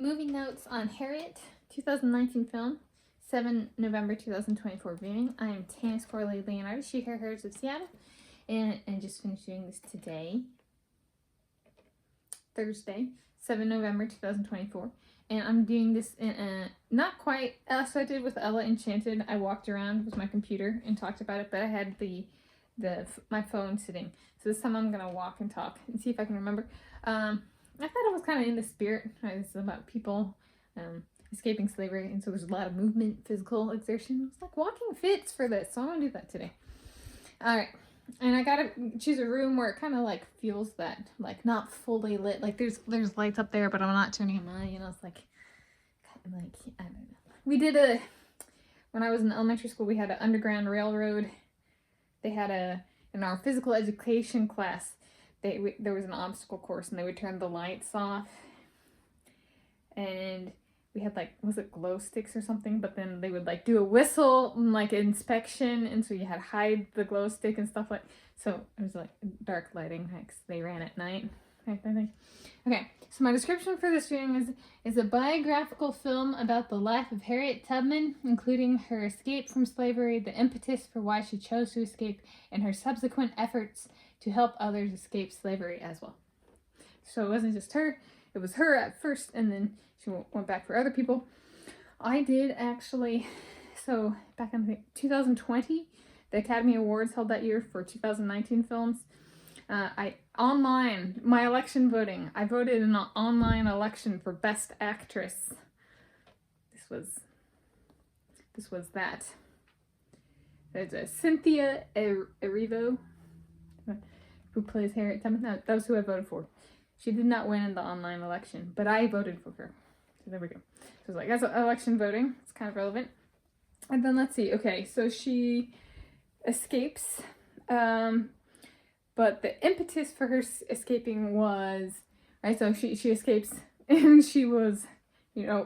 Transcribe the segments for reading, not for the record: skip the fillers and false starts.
Movie notes on Harriet, 2019 film, 7 November 2024 viewing. I am Tanis Coralee Leonhardi, she, her, hers of Seattle, and just finished doing this today, Thursday, 7 November 2024. And I'm doing this in not quite as I did with Ella Enchanted. I walked around with my computer and talked about it, but I had my phone sitting. So this time I'm gonna walk and talk and see if I can remember. I thought it was kind of in the spirit. Right? This is about people escaping slavery, and so there's a lot of movement, physical exertion. It's like walking fits for this, so I'm gonna do that today. All right, and I gotta choose a room where it kind of like feels that like not fully lit. Like there's lights up there, but I'm not turning them on. You know, it's like kind of like I don't know. We did when I was in elementary school, we had an underground railroad. They had in our physical education class. There was an obstacle course, and they would turn the lights off, and we had like, was it glow sticks or something? But then they would like do a whistle and like inspection, and so you had to hide the glow stick and stuff like. So it was like dark lighting, because they ran at night. I think. Okay, so my description for this viewing is a biographical film about the life of Harriet Tubman, including her escape from slavery, the impetus for why she chose to escape, and her subsequent efforts to help others escape slavery as well. So it wasn't just her, it was her at first, and then she went back for other people. I did actually, so back in 2020, the Academy Awards held that year for 2019 films. My election voting, I voted in an online election for Best Actress. This was that. There's a Cynthia Erivo, who plays Harriet Tubman. No, that was who I voted for. She did not win in the online election, but I voted for her. So there we go. So it's like, that's election voting. It's kind of relevant. And then let's see. Okay, so she escapes. But the impetus for her escaping was, right, so she escapes, and she was,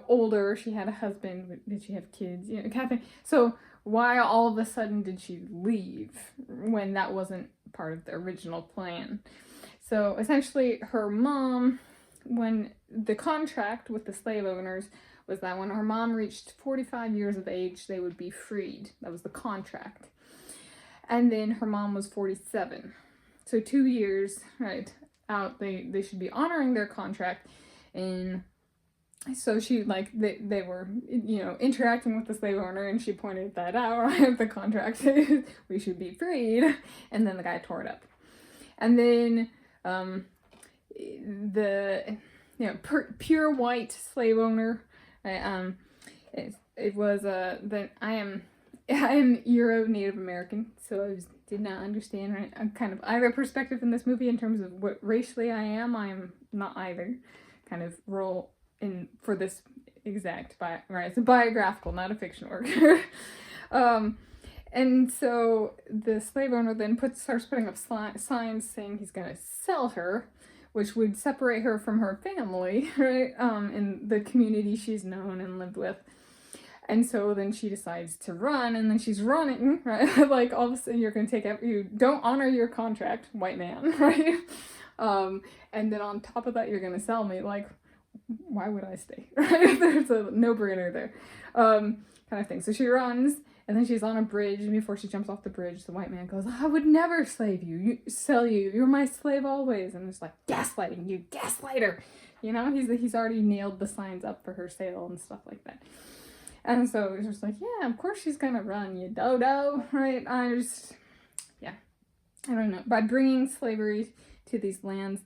older. She had a husband. Did she have kids? Kind of thing. So why all of a sudden did she leave when that wasn't part of the original plan? So essentially her mom, when the contract with the slave owners was that when her mom reached 45 years of age, they would be freed. That was the contract. And then her mom was 47. So 2 years, right, out, they should be honoring their contract. And so she, like, they were, interacting with the slave owner, and she pointed that out, right, the contract, we should be freed. And then the guy tore it up. And then the pure white slave owner, it was that I am Euro Native American, so I did not understand, right, kind of either perspective in this movie in terms of what racially I am. I am not either kind of role in for this exact right. It's a biographical, not a fiction work. And so the slave owner then starts putting up signs saying he's going to sell her, which would separate her from her family, right, in the community she's known and lived with. And so then she decides to run, and then she's running, right, like all of a sudden you're going to you don't honor your contract, white man, right, and then on top of that you're going to sell me, like, why would I stay, right? There's a no-brainer there, kind of thing. So she runs, and then she's on a bridge, and before she jumps off the bridge, the white man goes, I would never sell you, you're my slave always. And it's like, gaslighting, you gaslighter, he's already nailed the signs up for her sale and stuff like that. And so it's just like, yeah, of course she's gonna run, you dodo, right? I don't know. By bringing slavery to these lands,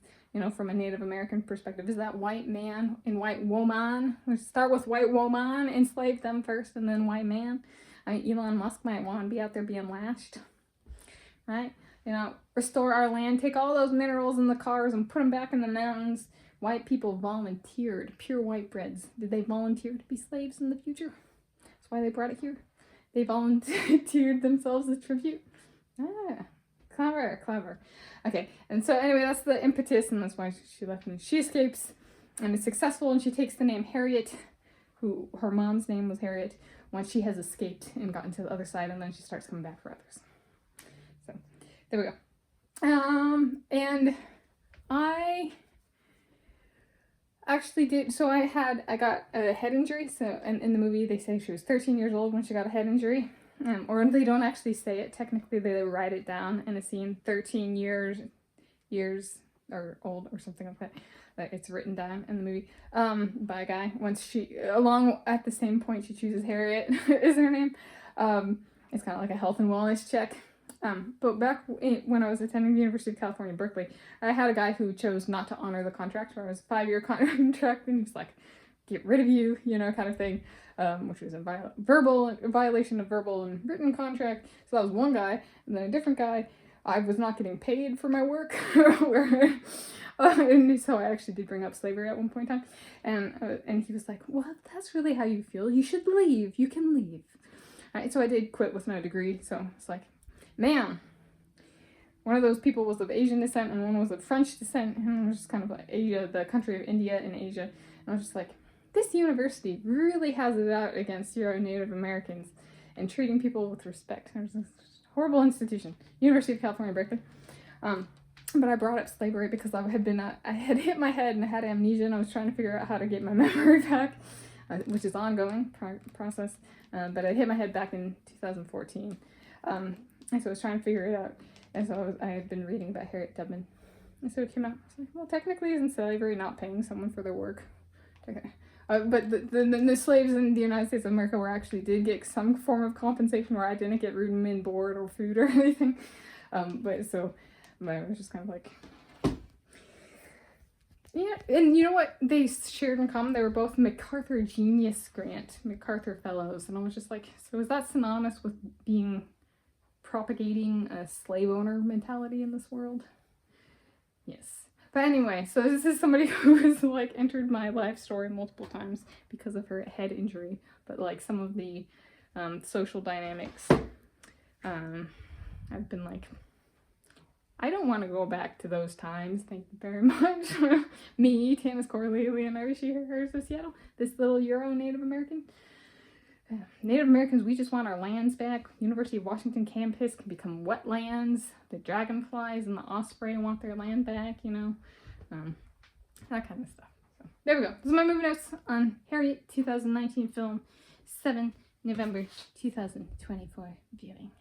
from a Native American perspective, is that white man and white woman? We start with white woman, enslave them first, and then white man. Elon Musk might want to be out there being lashed, right? Restore our land, take all those minerals in the cars and put them back in the mountains. White people volunteered, pure white breads. Did they volunteer to be slaves in the future? That's why they brought it here. They volunteered themselves as tribute. Ah, clever. Okay, and so anyway, that's the impetus, and that's why she left, and she escapes, and is successful, and she takes the name Harriet, who her mom's name was Harriet, once she has escaped and gotten to the other side, and then she starts coming back for others. So there we go. And I Actually did. So I got a head injury. So and in the movie they say she was 13 years old when she got a head injury. Or they don't actually say it. Technically they write it down in a scene. 13 years or old or something like that. It's written down in the movie by a guy. Once she, along at the same point, she chooses Harriet is her name. It's kind of like a health and wellness check. But back when I was attending the University of California, Berkeley, I had a guy who chose not to honor the contract. So it was a 5-year contract, and he was like, "Get rid of you," kind of thing, which was a violation of verbal and written contract. So that was one guy, and then a different guy. I was not getting paid for my work, and so I actually did bring up slavery at one point in time, and he was like, "Well, if that's really how you feel, you should leave. You can leave." All right, so I did quit with no degree. So it's like, man, one of those people was of Asian descent and one was of French descent, and it was just kind of like Asia, the country of India in Asia. And I was just like, this university really has it out against Native Americans and treating people with respect. It was this horrible institution, University of California, Berkeley. But I brought up slavery because I had hit my head and I had amnesia, and I was trying to figure out how to get my memory back, which is ongoing process. But I hit my head back in 2014. And so I was trying to figure it out. And so I had been reading about Harriet Tubman. And so it came out. I was like, well, technically isn't slavery not paying someone for their work? Okay. But the slaves in the United States of America did get some form of compensation where I didn't get room and board or food or anything. But I was just kind of like, yeah. And you know what they shared in common? They were both MacArthur Genius Grant, MacArthur Fellows. And I was just like, so is that synonymous with propagating a slave owner mentality in this world? Yes. But anyway, so this is somebody who has like entered my life story multiple times because of her head injury, but like some of the social dynamics, I've been like, I don't want to go back to those times. Thank you very much. Me, Tanis Coralee Leonhardi, she, hers of Seattle, this little Euro Native American. Native Americans, we just want our lands back. University of Washington campus can become wetlands. The dragonflies and the osprey want their land back, that kind of stuff. So there we go. This is my movie notes on Harriet 2019 film, 7 November 2024 viewing.